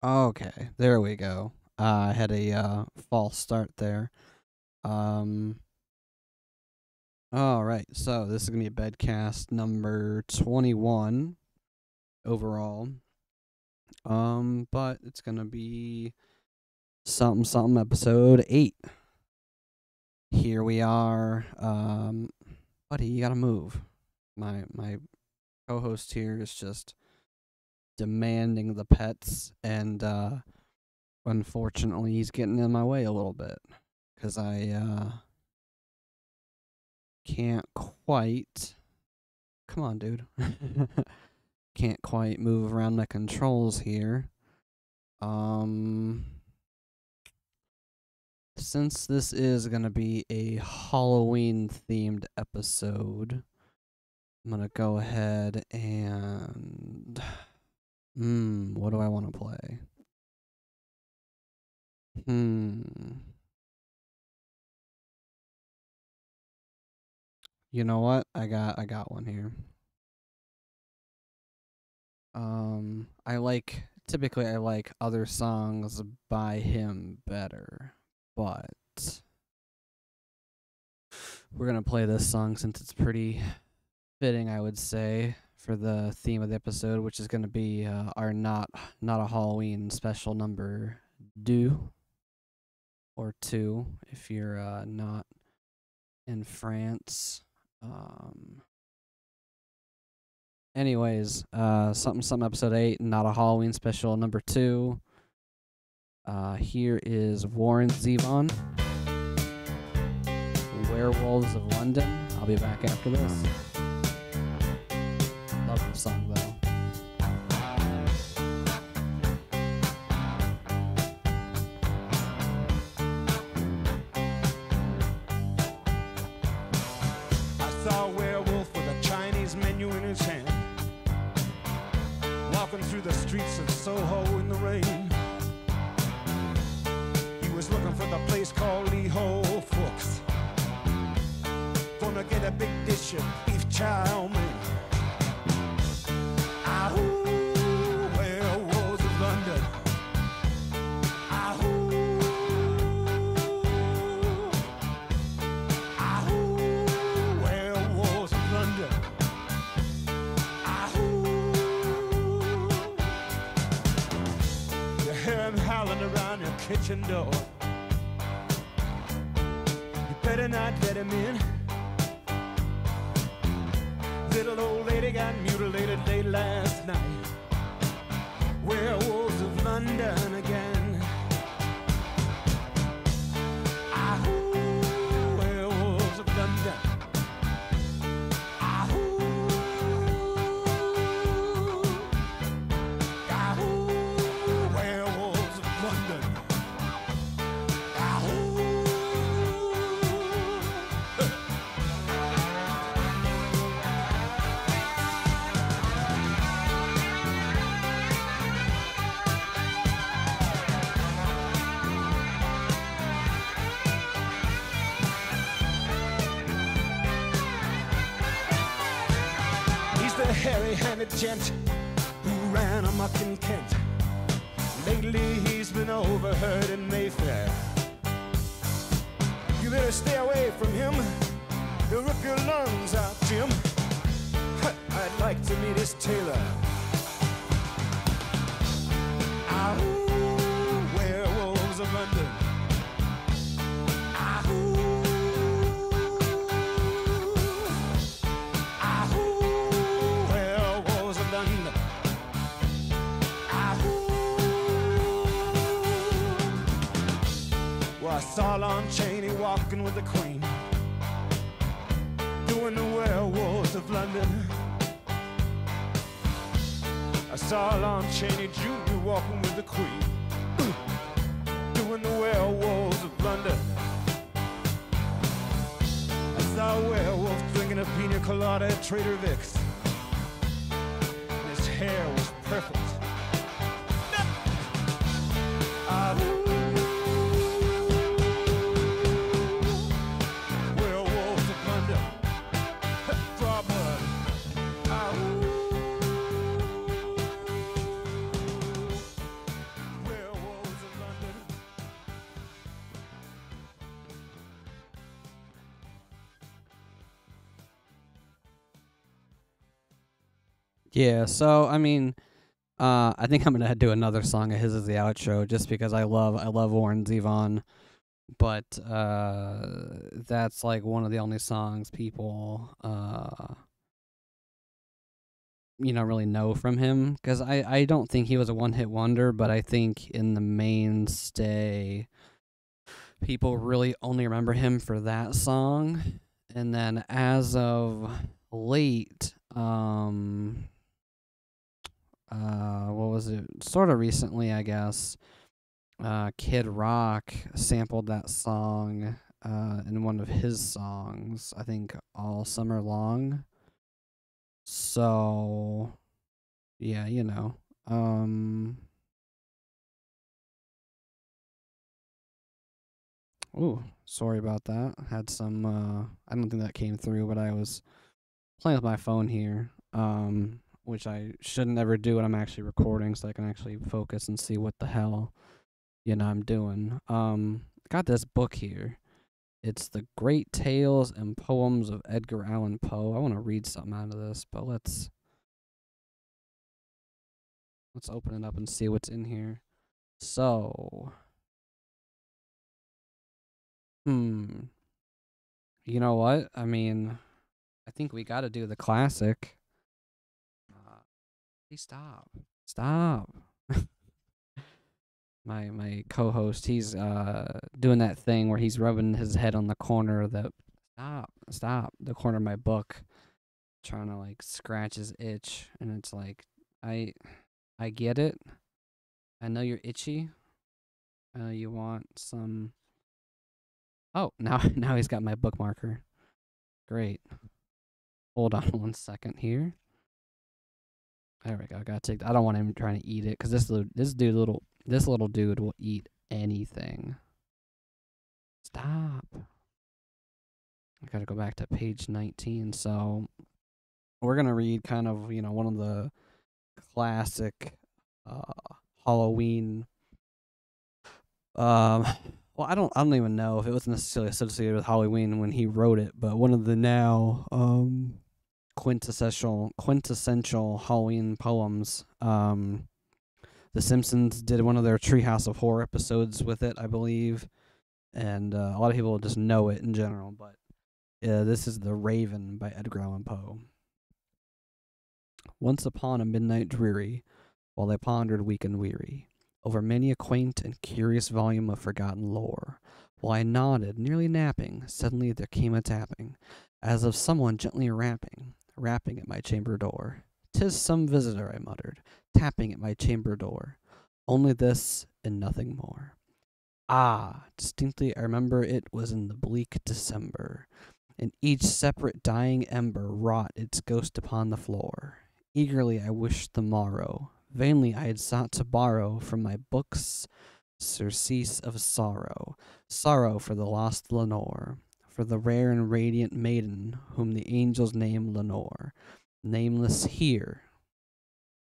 Okay, there we go. I had a false start there. All right, so this is gonna be Bedcast number 21 overall. But it's gonna be something episode 8. Here we are. Buddy, you gotta move. My co-host here is just demanding the pets, and unfortunately he's getting in my way a little bit because I can't quite, come on dude, can't quite move around my controls here. Since this is gonna be a Halloween themed episode, I'm gonna go ahead and what do I want to play? You know what? I got one here. Typically I like other songs by him better, but we're gonna play this song since it's pretty fitting, I would say, for the theme of the episode, which is gonna be our not a Halloween special number 2 or 2 if you're not in France. Anyways, something episode 8, not a Halloween special number 2. Here is Warren Zevon, Werewolves of London. I'll be back after this. Love the song though. I saw a werewolf with a Chinese menu in his hand, walking through the streets of Soho in the rain. He was looking for the place called Lee Ho Fooks. Gonna get a big dish of beef chow mein. Ahoo, werewolves of London. Ahoo, ahoo, werewolves of London. You hear him howling around your kitchen door. You better not let him in. Little old lady got mutilated late last night. Werewolves of London again. Ahoo, werewolves of London. Hairy-handed gent who ran amok in Kent. Lately he's been overheard in Mayfair. You better stay away from him. He'll rip your lungs out, Jim. I'd like to meet his tailor. Ahoo, werewolves of London. I saw Lon Chaney walking with the Queen, doing the Werewolves of London. I saw Lon Chaney Jr. walking with the Queen, doing the Werewolves of London. I saw a werewolf drinking a pina colada at Trader Vic's, and his hair was perfect. Yeah, so I mean, I think I'm gonna do another song of his as the outro, just because I love Warren Zevon, but that's like one of the only songs people really know from him, because I don't think he was a one hit wonder, but I think in the mainstay, people really only remember him for that song, and then as of late, what was it? Sort of recently, I guess. Kid Rock sampled that song in one of his songs, I think All Summer Long. So, yeah, Ooh, sorry about that. Had some, I don't think that came through, but I was playing with my phone here, which I shouldn't ever do when I'm actually recording, so I can actually focus and see what the hell, I'm doing. Got this book here. It's The Great Tales and Poems of Edgar Allan Poe. I want to read something out of this, but let's open it up and see what's in here. So, you know what? I mean, I think we got to do the classic. Hey, stop. My co-host, he's doing that thing where he's rubbing his head on the corner of the the corner of my book, trying to like scratch his itch, and it's like I get it. I know you're itchy. You want some. Oh, now he's got my bookmarker. Great. Hold on 1 second here. There we go. I gotta take. I don't want him trying to eat it, because this little dude will eat anything. Stop. I gotta go back to page 19. So we're gonna read kind of one of the classic Halloween. Well, I don't even know if it was necessarily associated with Halloween when he wrote it, but one of the now quintessential Halloween poems. The Simpsons did one of their Treehouse of Horror episodes with it, I believe, and a lot of people just know it in general. But this is The Raven by Edgar Allan Poe. Once upon a midnight dreary, while I pondered weak and weary over many a quaint and curious volume of forgotten lore, while I nodded, nearly napping, suddenly there came a tapping, as of someone gently rapping at my chamber door. "'Tis some visitor," I muttered, tapping at my chamber door. Only this and nothing more. Ah, distinctly I remember it was in the bleak December, and each separate dying ember wrought its ghost upon the floor. Eagerly I wished the morrow. Vainly I had sought to borrow from my books surcease of sorrow, sorrow for the lost Lenore, for the rare and radiant maiden whom the angels name Lenore, nameless here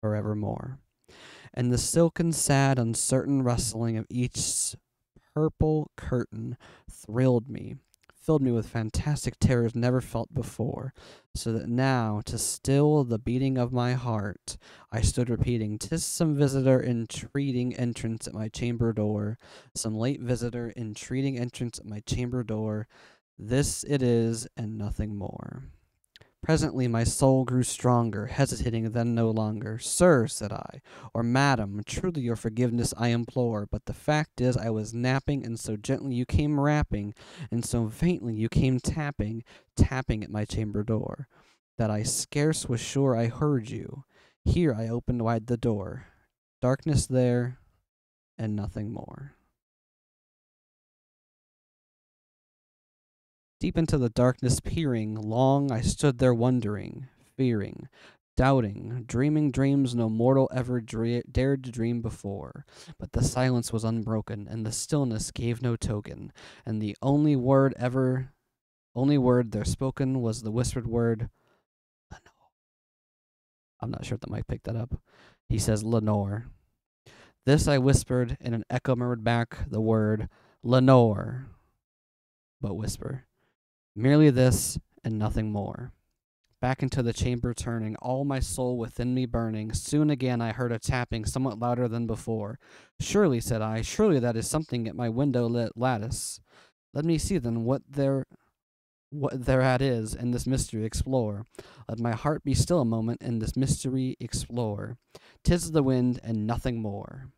forevermore. And the silken, sad, uncertain rustling of each purple curtain thrilled me, filled me with fantastic terrors never felt before, so that now, to still the beating of my heart, I stood repeating, "'Tis some visitor entreating entrance at my chamber door, some late visitor entreating entrance at my chamber door. This it is, and nothing more." Presently my soul grew stronger, hesitating then no longer. "Sir," said I, "or madam, truly your forgiveness I implore, but the fact is I was napping, and so gently you came rapping, and so faintly you came tapping at my chamber door, that I scarce was sure I heard you. Here I opened wide the door. Darkness there, and nothing more." Deep into the darkness peering, long I stood there wondering, fearing, doubting, dreaming dreams no mortal ever dared to dream before. But the silence was unbroken, and the stillness gave no token, and the only word there spoken was the whispered word, "Lenore." I'm not sure if the mic picked that up. He says, "Lenore." This I whispered, and an echo murmured back the word, "Lenore," but whisper. Merely this, and nothing more. back into the chamber turning, all my soul within me burning. Soon again I heard a tapping, somewhat louder than before. Surely, said I, surely that is something at my window lattice. Let me see then what thereat is, and this mystery explore. Let my heart be still a moment, and this mystery explore. 'Tis the wind, and nothing more.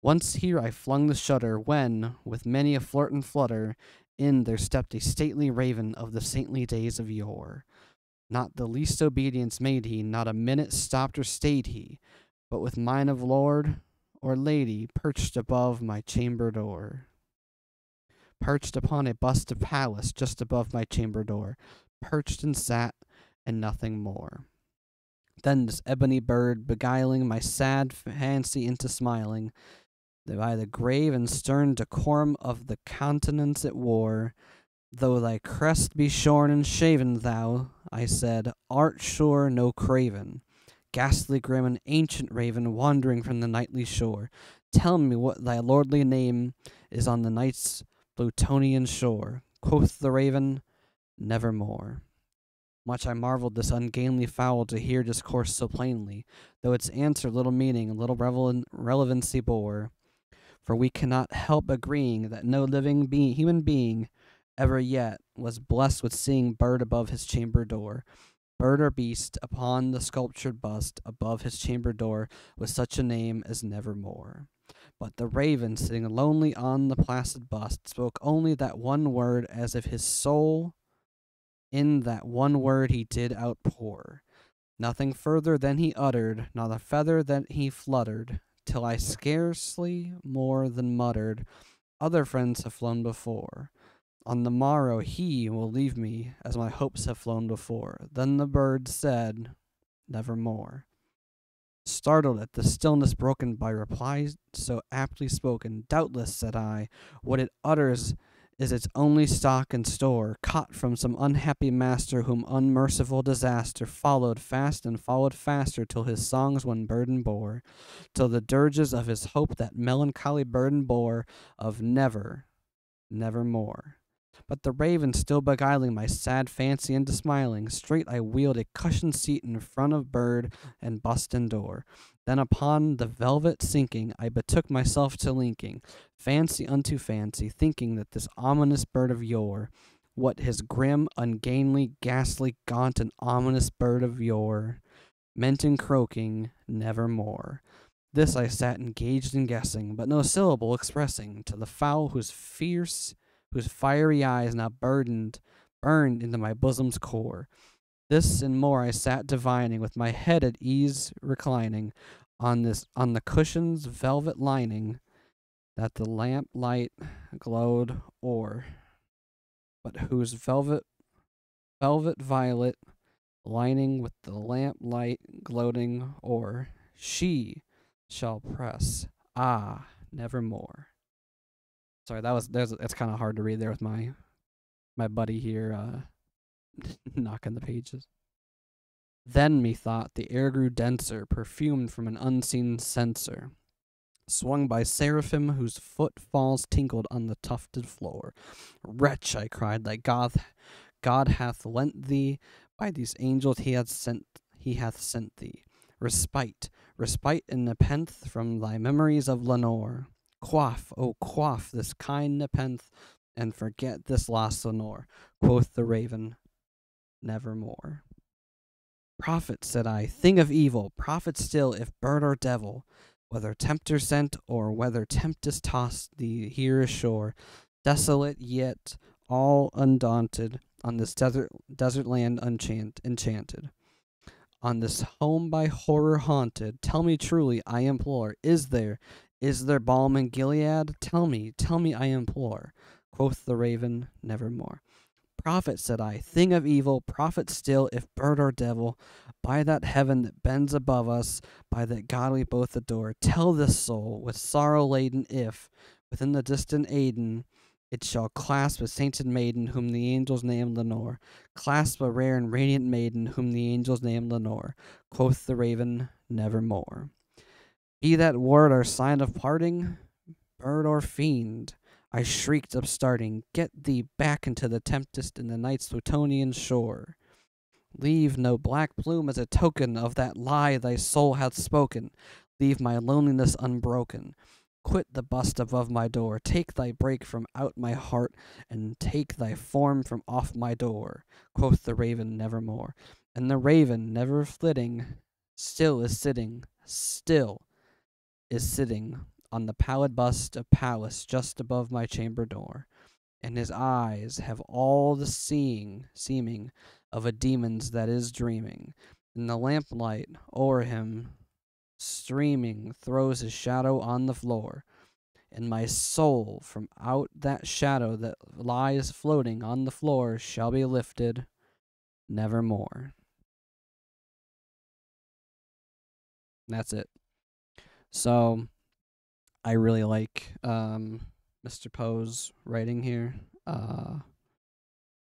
Once here I flung the shutter, when, with many a flirt and flutter, in there stepped a stately raven of the saintly days of yore. Not the least obedience made he, not a minute stopped or stayed he, but with mine of lord or lady perched above my chamber door. Perched upon a bust of Pallas just above my chamber door, perched and sat, and nothing more. Then this ebony bird, beguiling my sad fancy into smiling, by the grave and stern decorum of the countenance it wore, though thy crest be shorn and shaven, thou, I said, art sure no craven, ghastly grim and ancient raven, wandering from the nightly shore. Tell me what thy lordly name is on the night's Plutonian shore. Quoth the raven, nevermore. Much I marveled this ungainly fowl to hear discourse so plainly, though its answer little meaning and little relevancy bore. For we cannot help agreeing that no living human being ever yet was blessed with seeing bird above his chamber door, bird or beast upon the sculptured bust above his chamber door, with such a name as nevermore. But the raven, sitting lonely on the placid bust, spoke only that one word, as if his soul in that one word he did outpour. Nothing further than he uttered, not a feather that he fluttered, till I scarcely more than muttered, other friends have flown before. On the morrow he will leave me, as my hopes have flown before. Then the bird said, nevermore. Startled at the stillness broken by replies so aptly spoken, doubtless, said I, what it utters is its only stock and store, caught from some unhappy master whom unmerciful disaster followed fast and followed faster, till his songs one burden bore, till the dirges of his hope that melancholy burden bore, of never, nevermore. But the raven still beguiling my sad fancy into smiling, straight I wheeled a cushioned seat in front of bird and bust and door. Then upon the velvet sinking, I betook myself to linking fancy unto fancy, thinking that this ominous bird of yore, what his grim, ungainly, ghastly, gaunt, and ominous bird of yore meant in croaking nevermore. This I sat engaged in guessing, but no syllable expressing, to the fowl whose fiery eyes now burned into my bosom's core. This and more I sat divining, with my head at ease reclining on the cushion's velvet lining, that the lamp light glowed o'er, but whose velvet violet lining with the lamp light gloating o'er, she shall press, nevermore. Sorry, that's kind of hard to read there with my buddy here knocking the pages. Then, methought, the air grew denser, perfumed from an unseen censer, swung by seraphim whose footfalls tinkled on the tufted floor. Wretch, I cried, thy God hath lent thee, by these angels he hath sent thee. Respite and nepenthe from thy memories of Lenore. Quaff, oh quaff this kind nepenthe, and forget this lost Lenore. Quoth the raven, nevermore. Prophet, said I, thing of evil, prophet still, if bird or devil, whether tempter sent, or whether tempest tossed thee here ashore, desolate yet all undaunted, on this desert land enchanted. On this home by horror haunted, tell me truly, I implore, is there balm in Gilead? Tell me, I implore. Quoth the raven, nevermore. Prophet, said I, thing of evil, prophet still, if bird or devil, by that heaven that bends above us, by that God we both adore, tell this soul, with sorrow laden, if, within the distant Aden, it shall clasp a sainted maiden, whom the angels name Lenore, clasp a rare and radiant maiden, whom the angels name Lenore. Quoth the raven, nevermore. Be that word our sign of parting, bird or fiend, I shrieked upstarting, get thee back into the tempest in the night's Plutonian shore. Leave no black plume as a token of that lie thy soul hath spoken. Leave my loneliness unbroken. Quit the bust above my door. Take thy break from out my heart, and take thy form from off my door. Quoth the raven nevermore. And the raven, never flitting, still is sitting on the pallid bust of Pallas just above my chamber door. And his eyes have all the seeming of a demon's that is dreaming. And the lamplight o'er him streaming throws his shadow on the floor. And my soul from out that shadow that lies floating on the floor shall be lifted nevermore. That's it. So I really like Mr. Poe's writing here. I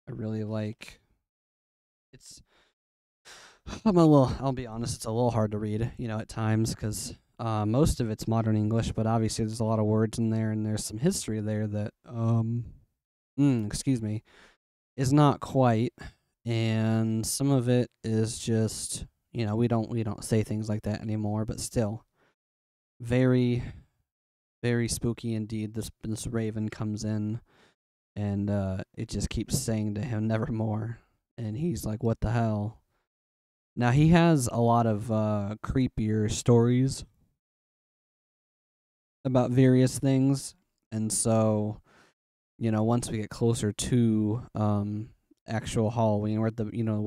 really like I'll be honest, it's a little hard to read, at times, because most of it's modern English, but obviously there's a lot of words in there, and there's some history there that, is not quite, and some of it is just, we don't say things like that anymore, but still, very, very spooky indeed. This raven comes in, and it just keeps saying to him, nevermore, and he's like, what the hell? Now, he has a lot of creepier stories about various things, and so, once we get closer to actual Halloween, we're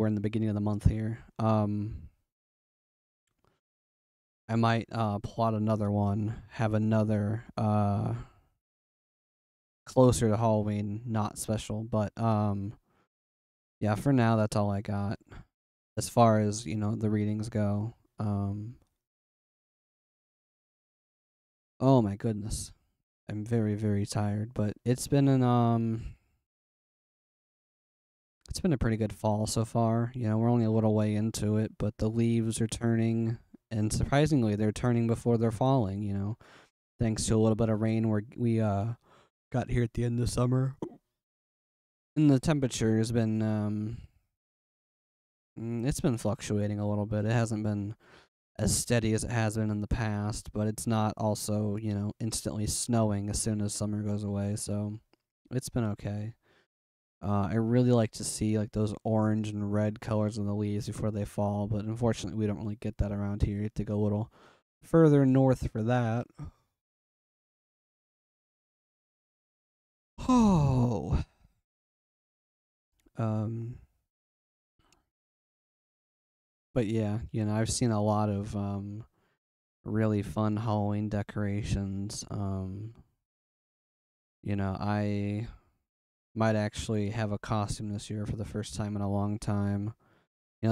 in the beginning of the month here, I might plot another one, have another closer to Halloween, not special, but yeah, for now, that's all I got. As far as, the readings go. Oh my goodness. I'm very, very tired, but it's been a pretty good fall so far. We're only a little way into it, but the leaves are turning, and surprisingly, they're turning before they're falling, thanks to a little bit of rain we got here at the end of summer. And the temperature has been it's been fluctuating a little bit. It hasn't been as steady as it has been in the past, but it's not also, instantly snowing as soon as summer goes away, so it's been okay. I really like to see, those orange and red colors of the leaves before they fall, but unfortunately we don't really get that around here. You have to go a little further north for that. Oh. But yeah, I've seen a lot of really fun Halloween decorations. I might actually have a costume this year for the first time in a long time.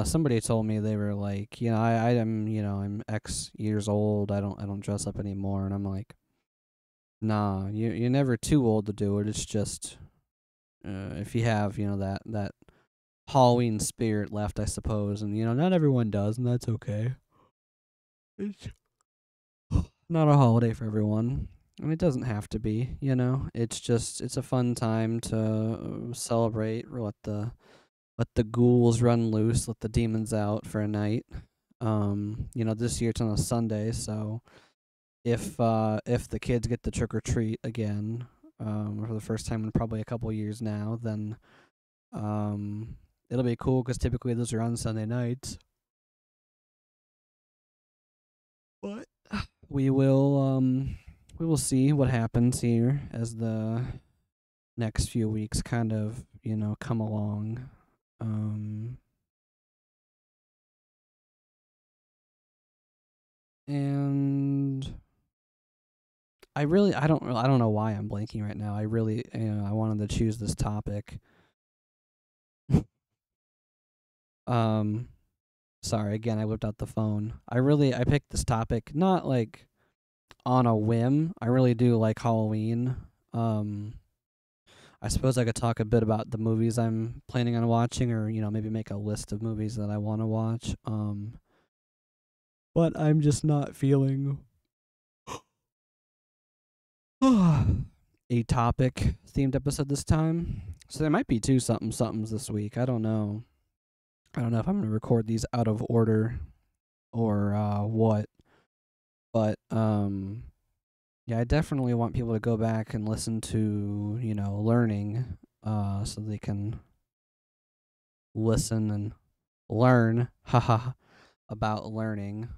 Somebody told me, they were like, I'm X years old. I don't dress up anymore, and I'm like, nah, you're never too old to do it. It's just if you have that Halloween spirit left, I suppose, and not everyone does, and that's okay. It's not a holiday for everyone, and it doesn't have to be. It's a fun time to celebrate, or let the ghouls run loose, let the demons out for a night. This year it's on a Sunday, so if the kids get to trick or treat again, for the first time in probably a couple years now, then it'll be cool, because typically those are on Sunday nights. But we will see what happens here as the next few weeks kind of, come along. And I don't know why I'm blanking right now. I really, I wanted to choose this topic. Sorry, again, I whipped out the phone. I picked this topic not on a whim. I really do like Halloween. I suppose I could talk a bit about the movies I'm planning on watching, or maybe make a list of movies that I want to watch. But I'm just not feeling a topic themed episode this time. So there might be two somethings this week. I don't know. I don't know if I'm gonna record these out of order or what, but yeah, I definitely want people to go back and listen to, learning, so they can listen and learn, haha, about learning.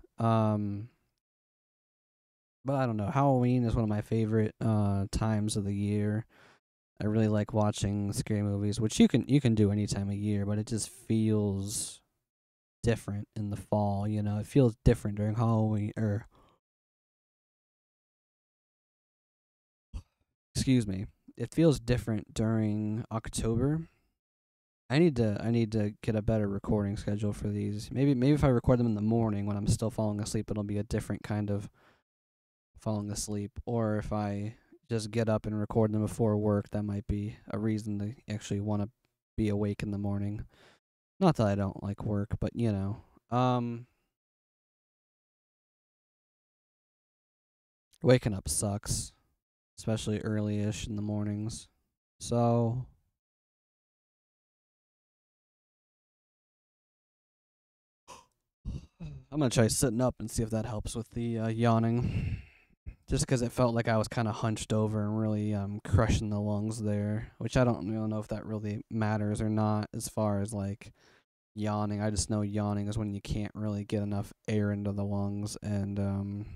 But I don't know. Halloween is one of my favorite times of the year. I really like watching scary movies, which you can do any time of year, but it just feels different in the fall. It feels different during Halloween, or excuse me, it feels different during October. I need to get a better recording schedule for these. Maybe if I record them in the morning when I'm still falling asleep, it'll be a different kind of falling asleep. Or if I just get up and record them before work, that might be a reason to actually want to be awake in the morning. Not that I don't like work, but waking up sucks, especially early-ish in the mornings. So I'm gonna try sitting up and see if that helps with the yawning. Just because it felt like I was kind of hunched over and really crushing the lungs there, which I don't really know if that really matters or not as far as like yawning. I just know yawning is when you can't really get enough air into the lungs, and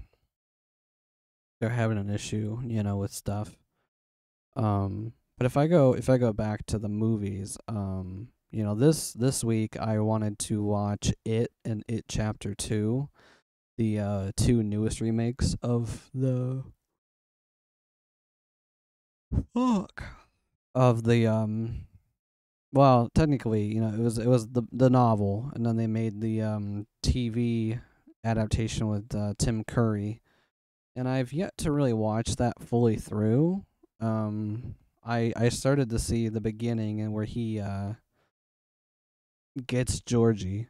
they're having an issue, with stuff. But if I go back to the movies, this week I wanted to watch It and It Chapter 2, the two newest remakes of the fuck of the well, technically, it was the novel, and then they made the TV adaptation with Tim Curry, and I've yet to really watch that fully through. I started to see the beginning and where he gets Georgie.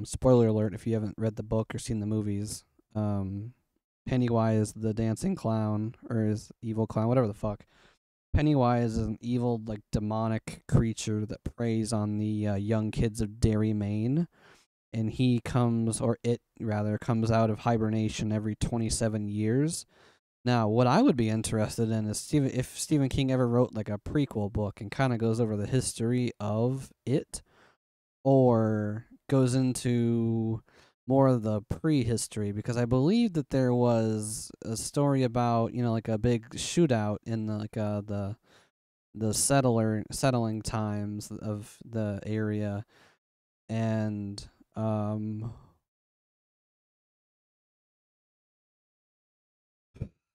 Spoiler alert if you haven't read the book or seen the movies. Pennywise, the dancing clown, or his evil clown, whatever the fuck. Pennywise is an evil, like, demonic creature that preys on the young kids of Derry, Maine. And he comes, or it rather, comes out of hibernation every 27 years. Now, what I would be interested in is if Stephen King ever wrote, like, a prequel book and kind of goes over the history of it, or goes into more of the prehistory, because I believe that there was a story about, like a big shootout in the settling times of the area, and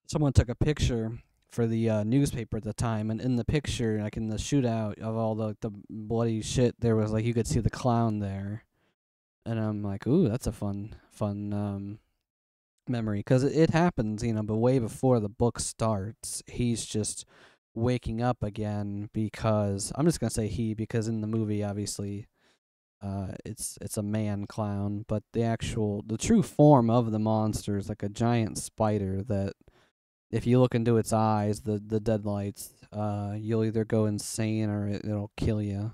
someone took a picture for the newspaper at the time, and in the picture, like in the shootout of all the bloody shit, there was, like, you could see the clown there. And I'm like, ooh, that's a fun memory, because it happens, but way before the book starts, he's just waking up again, because I'm just gonna say because in the movie, obviously, it's a man clown, but the true form of the monster is like a giant spider that, if you look into its eyes, the deadlights, you'll either go insane or it'll kill you.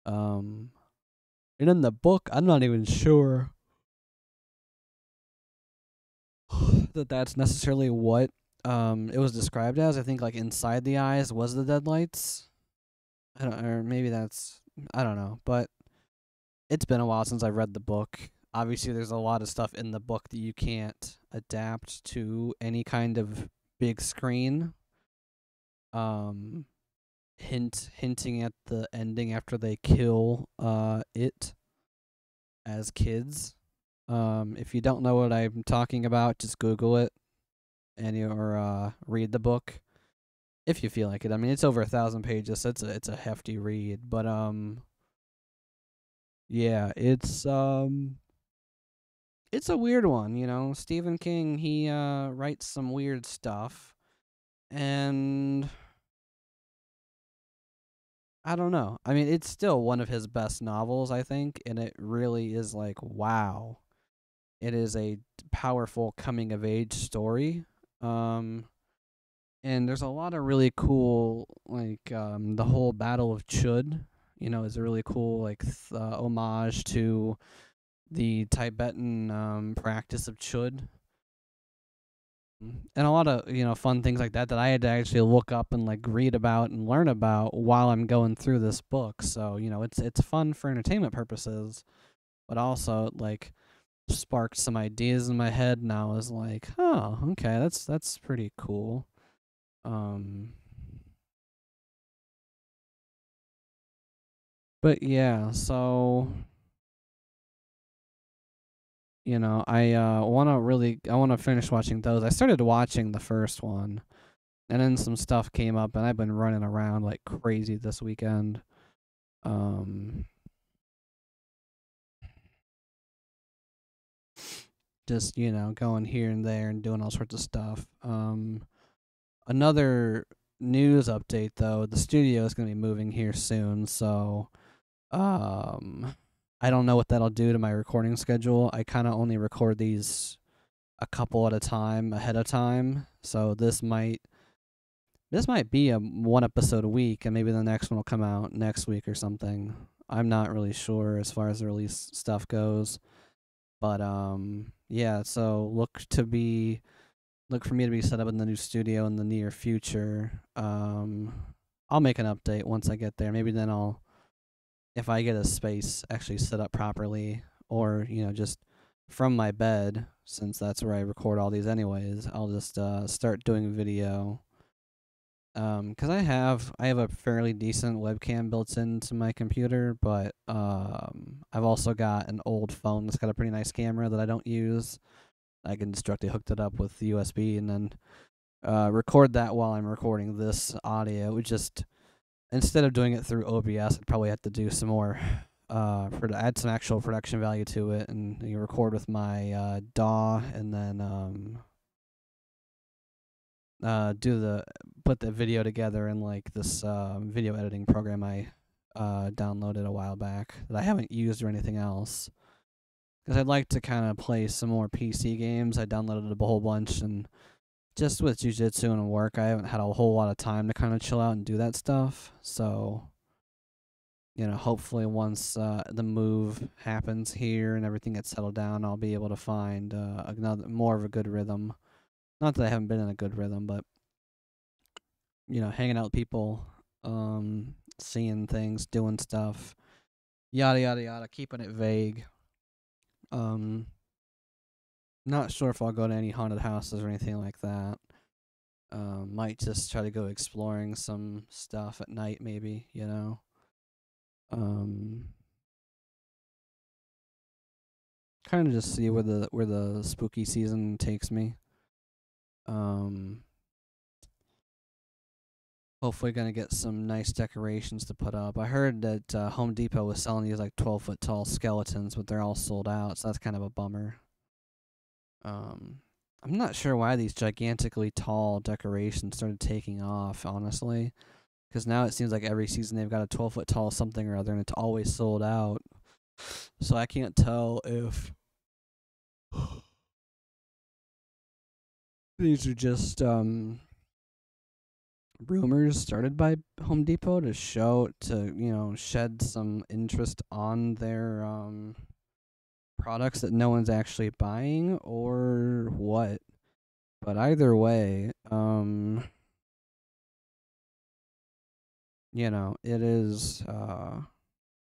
And in the book, I'm not even sure that that's necessarily what it was described as. I think, like, inside the eyes was the deadlights. Or maybe I don't know, but it's been a while since I've read the book. Obviously, there's a lot of stuff in the book that you can't adapt to any kind of big screen. Hinting at the ending after they kill it as kids. If you don't know what I'm talking about, just Google it or read the book if you feel like it. I mean, it's over 1,000 pages, so it's a hefty read. But yeah, it's a weird one. Stephen King, he writes some weird stuff, and I don't know. I mean, it's still one of his best novels, I think, and it really is like, wow. It is a powerful coming of age story. And there's a lot of really cool, like, the whole Battle of Chud, is a really cool homage to the Tibetan practice of chud, and a lot of fun things like that that I had to actually look up and like read about and learn about while I'm going through this book. So it's fun for entertainment purposes, but also like sparked some ideas in my head, and I was like, oh, okay, that's pretty cool. But yeah, so I want to finish watching those. I started watching the first one, and then some stuff came up, and I've been running around like crazy this weekend. Just going here and there and doing all sorts of stuff. Another news update though: the studio is going to be moving here soon, so I don't know what that'll do to my recording schedule. I kind of only record these a couple at a time ahead of time, so this might be a one episode a week, and maybe the next one will come out next week or something. I'm not really sure as far as the release stuff goes, but yeah. So look for me to be set up in the new studio in the near future. I'll make an update once I get there. Maybe then if I get a space actually set up properly, or just from my bed, since that's where I record all these anyways, I'll just start doing video. 'Cause I have a fairly decent webcam built into my computer, but I've also got an old phone that's got a pretty nice camera that I don't use. I can just directly hook it up with the USB and then record that while I'm recording this audio. It just, instead of doing it through OBS, I'd probably have to do some more add some actual production value to it, and record with my DAW, and then put the video together in like this video editing program I downloaded a while back that I haven't used or anything else, because I'd like to kind of play some more PC games. I downloaded a whole bunch, and just with jiu-jitsu and work, I haven't had a whole lot of time to kind of chill out and do that stuff. So hopefully once the move happens here and everything gets settled down, I'll be able to find another more of a good rhythm. Not that I haven't been in a good rhythm, but hanging out with people, seeing things, doing stuff, yada yada yada, keeping it vague. Not sure if I'll go to any haunted houses or anything like that. Might just try to go exploring some stuff at night, maybe. Kind of just see where the spooky season takes me. Hopefully gonna get some nice decorations to put up. I heard that Home Depot was selling these like 12-foot tall skeletons, but they're all sold out, so that's kind of a bummer. I'm not sure why these gigantically tall decorations started taking off, honestly, because now it seems like every season they've got a 12-foot tall something or other, and it's always sold out. So I can't tell if these are just rumors started by Home Depot to shed some interest on their products that no one's actually buying, or what. But either way, it is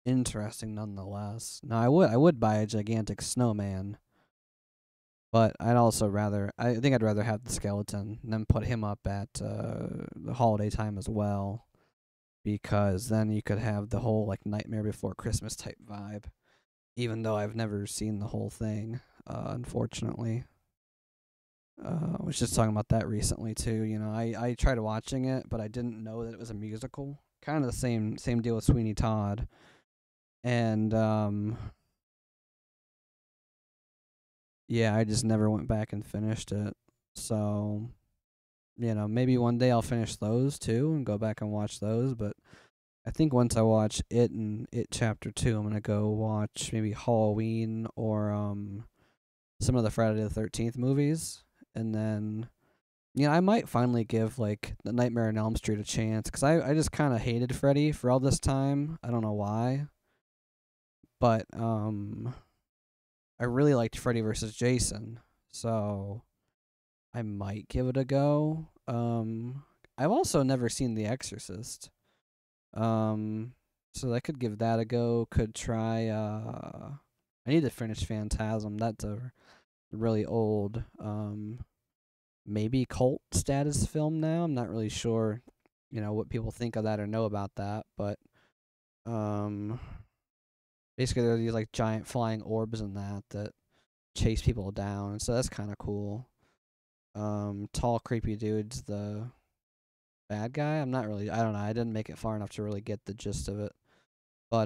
interesting nonetheless. Now I would buy a gigantic snowman, but I think I'd rather have the skeleton and then put him up at the holiday time as well, because then you could have the whole like Nightmare Before Christmas type vibe, even though I've never seen the whole thing, unfortunately. I was just talking about that recently too. I tried watching it, but I didn't know that it was a musical. Kind of the same deal with Sweeney Todd, and yeah, I just never went back and finished it. So, maybe one day I'll finish those too and go back and watch those. But I think once I watch it and It Chapter 2, I'm going to go watch maybe Halloween or some of the Friday the 13th movies. And then I might finally give like the Nightmare on Elm Street a chance, because I just kind of hated Freddy for all this time. I don't know why, but I really liked Freddy versus Jason, so I might give it a go. I've also never seen The Exorcist, so I could give that a go. Could try. I need to finish Phantasm. That's a really old, maybe cult status film now. I'm not really sure, what people think of that or know about that, but um, basically there are these like giant flying orbs in that chase people down, so that's kind of cool. Tall creepy dude's the bad guy. I don't know. I didn't make it far enough to really get the gist of it, but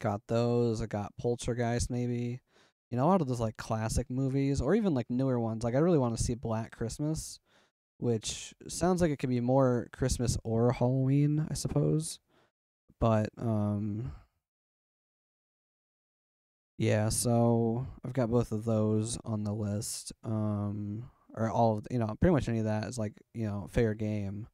got those. I got Poltergeist maybe. A lot of those like classic movies, or even like newer ones. Like I really want to see Black Christmas, which sounds like it could be more Christmas or Halloween, I suppose. But yeah. So I've got both of those on the list. Or all of pretty much any of that is like fair game.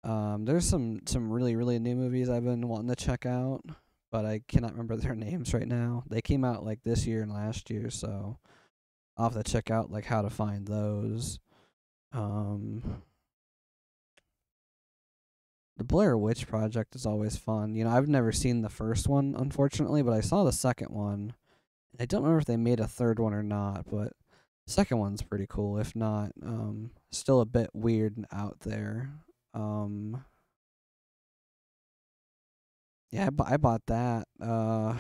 There's some really really new movies I've been wanting to check out, but I cannot remember their names right now. They came out like this year and last year, so I'll have to check out like how to find those. The Blair Witch Project is always fun. I've never seen the first one, unfortunately, but I saw the second one. I don't remember if they made a third one or not, but the second one's pretty cool. If not, still a bit weird and out there. Yeah, I bought that for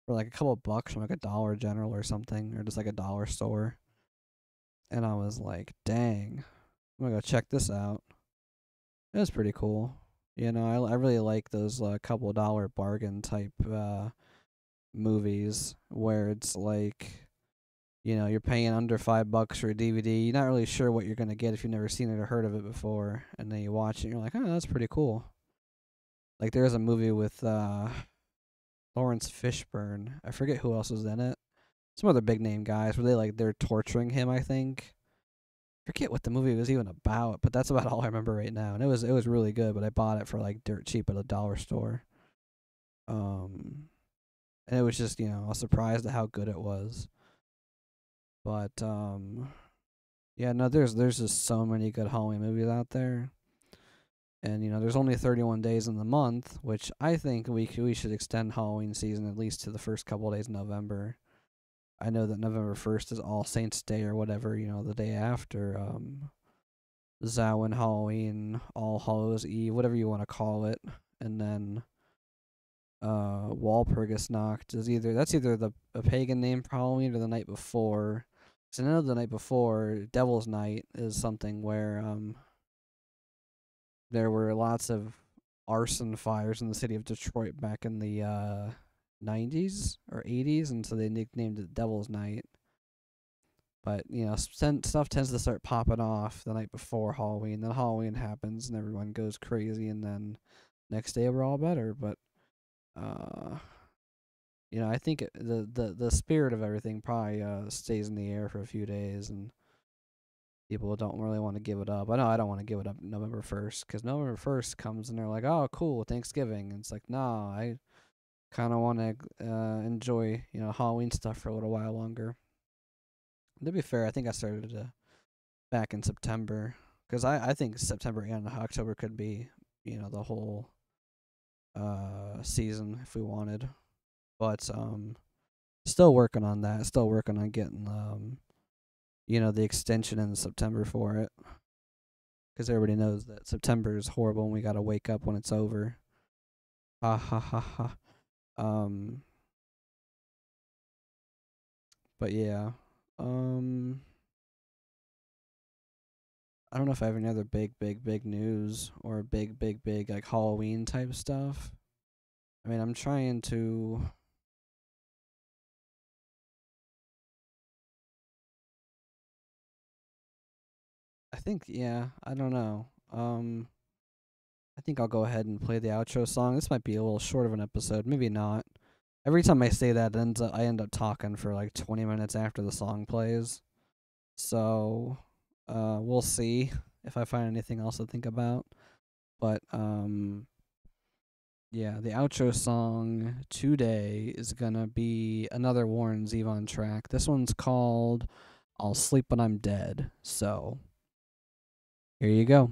like a couple of bucks from like a Dollar General or something, or just like a dollar store. And I was like, dang, I'm gonna go check this out. It was pretty cool. I really like those couple dollar bargain type movies where it's like, you're paying under $5 for a DVD. You're not really sure what you're gonna get if you've never seen it or heard of it before, and then you watch it and you're like, oh, that's pretty cool. Like there's a movie with Lawrence Fishburne. I forget who else was in it. Some other big name guys where they're torturing him, I think. Forget what the movie was even about, but that's about all I remember right now. And it was really good, but I bought it for like dirt cheap at a dollar store. And it was just, I was surprised at how good it was. But yeah, no, there's just so many good Halloween movies out there. And there's only 31 days in the month, which I think we should extend Halloween season at least to the first couple of days in November. I know that November 1st is All Saints Day or whatever, the day after Samhain, Halloween, All Hallows Eve, whatever you want to call it. And then Walpurgisnacht is either a pagan name for Halloween or the night before. So I know the night before, Devil's Night, is something where there were lots of arson fires in the city of Detroit back in the 90s or 80s, and so they nicknamed it Devil's Night. But, stuff tends to start popping off the night before Halloween. Then Halloween happens, and everyone goes crazy, and then next day we're all better. But, I think the spirit of everything probably stays in the air for a few days, and people don't really want to give it up. I know I don't want to give it up November 1st, because November 1st comes and they're like, oh, cool, Thanksgiving. And it's like, no, I kind of want to enjoy, Halloween stuff for a little while longer. To be fair, I think I started back in September, because I think September and October could be, the whole season if we wanted. But still working on that. Still working on getting the extension in September for it, because everybody knows that September is horrible and we gotta wake up when it's over. Ha ha ha ha. But yeah, I don't know if I have any other big news or big like Halloween type stuff. I mean, I'm trying to. I think, yeah, I don't know. I think I'll go ahead and play the outro song. This might be a little short of an episode, maybe not. Every time I say that, I end up talking for like 20 minutes after the song plays. So we'll see if I find anything else to think about. But yeah, the outro song today is gonna be another Warren Zevon track. This one's called I'll Sleep When I'm Dead. So here you go.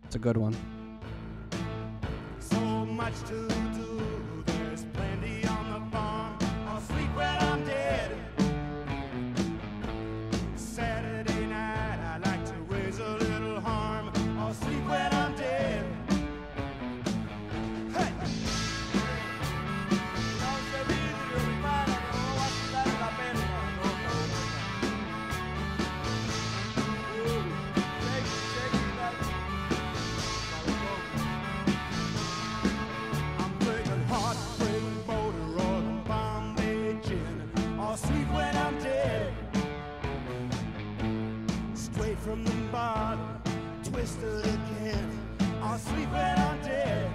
It's a good one. So much to do, there's plenty on the farm. I'll sleep when I'm dead. Saturday night, I like to raise a little harm. I'll sleep when I'm dead. Hey! I'm playing heartbreak motor or the Bombay gin. I'll sleep when I'm dead. Straight from the bottom, twisted again. I'll sleep when I'm dead.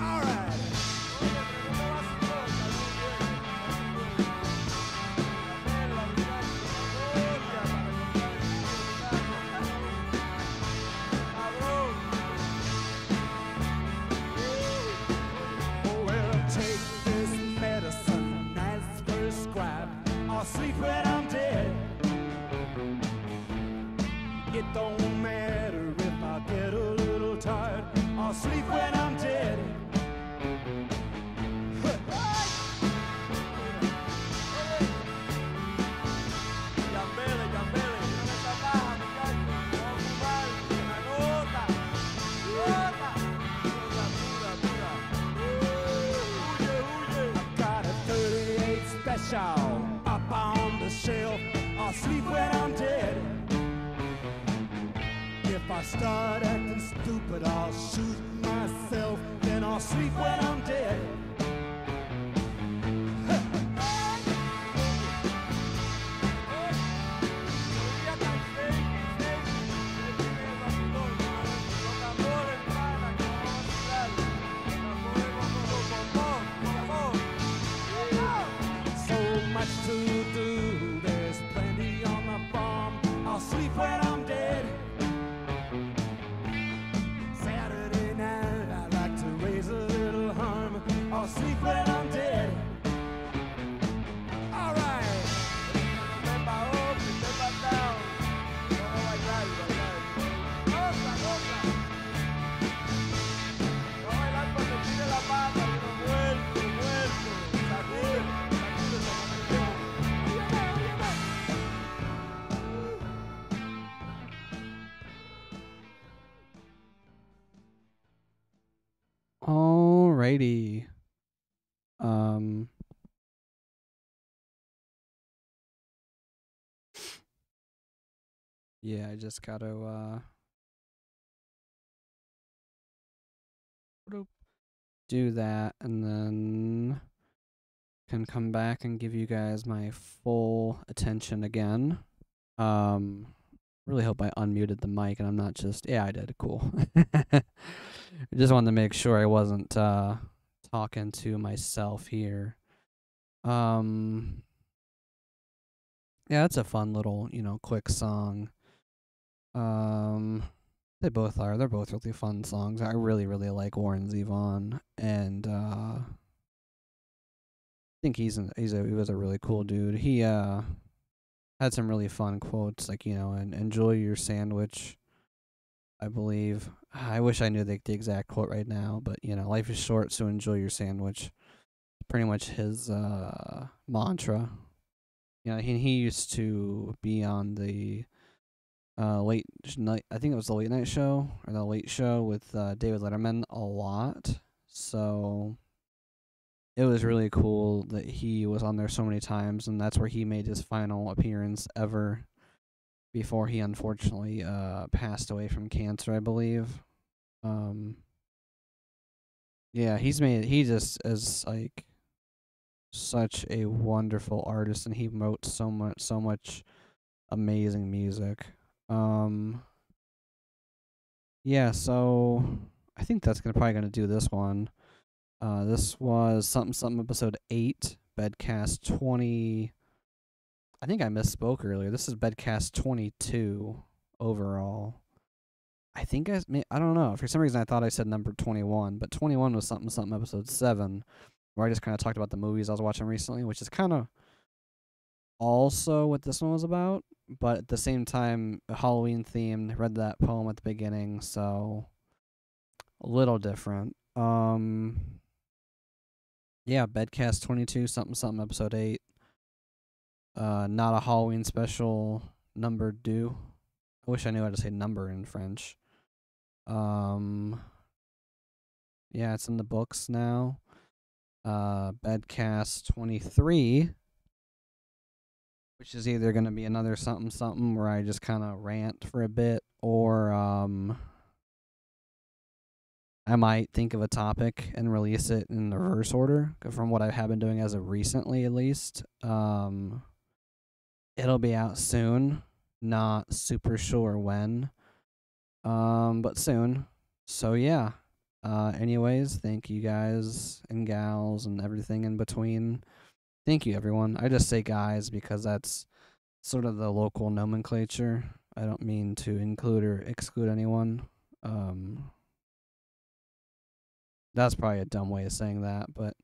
All right. Oh, well, take this medicine as prescribed. I'll sleep when I'm dead. It don't matter if I get a little tired. I'll sleep when I'm dead. I got a 38 special up on the shelf. I'll sleep when I'm dead. If I start acting stupid, I'll shoot myself. Then I'll sleep when I'm dead. So much to do, there's plenty on the farm. I'll sleep when I'm dead. Saturday night, I like to raise a little harm. I'll sleep when I'm dead. All right. Alrighty. Yeah, I just gotta do that, and then can come back and give you guys my full attention again. Really hope I unmuted the mic and I'm not just, yeah, I did. Cool. I just wanted to make sure I wasn't talking to myself here. Yeah, it's a fun little, quick song. They both are. They're both really fun songs. I really, really like Warren Zevon, and I think he was a really cool dude. He had some really fun quotes, like, and enjoy your sandwich, I believe. I wish I knew the exact quote right now, but life is short, so enjoy your sandwich. Pretty much his mantra. He used to be on the late night. I think it was the late night show or the late show with David Letterman a lot. So it was really cool that he was on there so many times, and that's where he made his final appearance ever before he unfortunately passed away from cancer, I believe. Yeah, he just is like such a wonderful artist, and he wrote so much amazing music. Yeah, so I think that's probably gonna do this one. This was something episode 8, Bedcast 20. I think I misspoke earlier. This is Bedcast 22 overall. I think I don't know. For some reason, I thought I said number 21, but 21 was something episode 7, where I just kind of talked about the movies I was watching recently, which is kind of also what this one was about, but at the same time, Halloween themed. Read that poem at the beginning, so a little different. Yeah, Bedcast 22, something episode 8. Not a Halloween special, number due. I wish I knew how to say number in French. Yeah, it's in the books now. Bedcast 23, which is either going to be another something where I just kind of rant for a bit, or I might think of a topic and release it in the reverse order, from what I have been doing as of recently, at least. It'll be out soon. Not super sure when. But soon. So yeah. Anyways, thank you guys and gals and everything in between. Thank you, everyone. I just say guys because that's sort of the local nomenclature. I don't mean to include or exclude anyone. That's probably a dumb way of saying that, but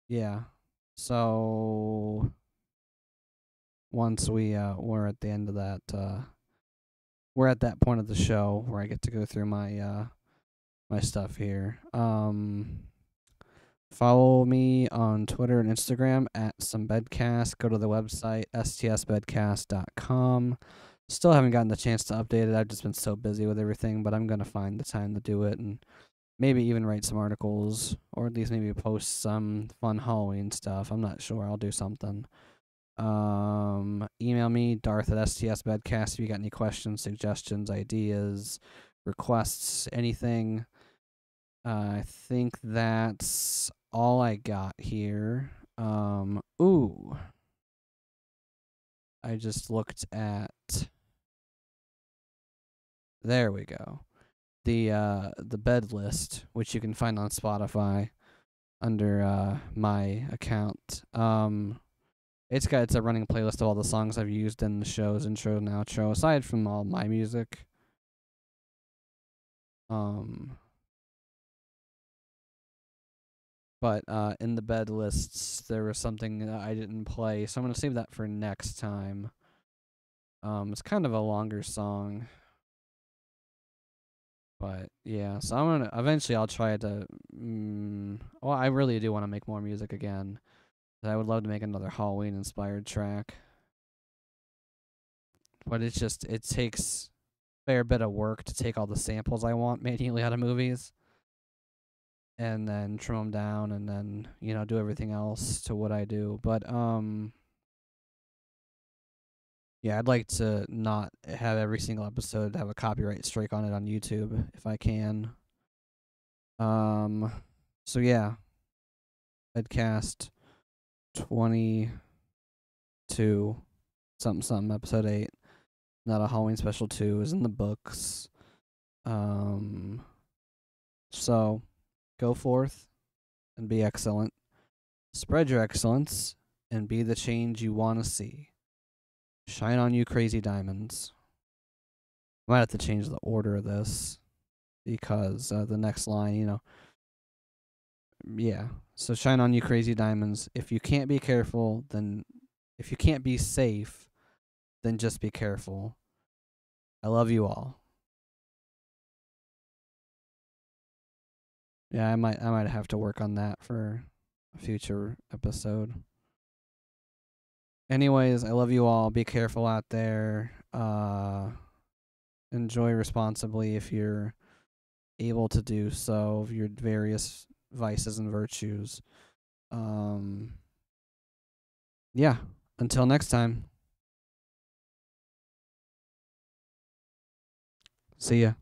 yeah. So once we're at the end of that, we're at that point of the show where I get to go through my my stuff here. Follow me on Twitter and Instagram at somebedcast. Go to the website stsbedcast.com. Still haven't gotten the chance to update it. I've just been so busy with everything, but I'm gonna find the time to do it and maybe even write some articles, or at least maybe post some fun Halloween stuff. I'm not sure. I'll do something. Email me, Darth at stsbedcast, if you got any questions, suggestions, ideas, requests, anything. I think that's all I got here. Ooh. I just looked at... There we go. The bed list, which you can find on Spotify under my account. It's a running playlist of all the songs I've used in the show's intro and outro, aside from all my music. But in the bed lists, there was something that I didn't play, so I'm gonna save that for next time. It's kind of a longer song. But yeah, so I'll try to, well, I really do want to make more music again. I would love to make another Halloween inspired track. But it takes a fair bit of work to take all the samples I want manually out of movies and then trim them down and then, do everything else to what I do. But, yeah, I'd like to not have every single episode have a copyright strike on it on YouTube if I can. So yeah, Bedcast 22, something, episode 8. Not a Halloween special 2 is in the books. So go forth and be excellent. Spread your excellence and be the change you want to see. Shine on, you crazy diamonds. I might have to change the order of this because the next line, yeah. So shine on, you crazy diamonds. If you can't be careful, then if you can't be safe, then just be careful. I love you all. Yeah, I might have to work on that for a future episode. Anyways, I love you all. Be careful out there. Enjoy responsibly if you're able to do so, of your various vices and virtues. Yeah, until next time. See ya.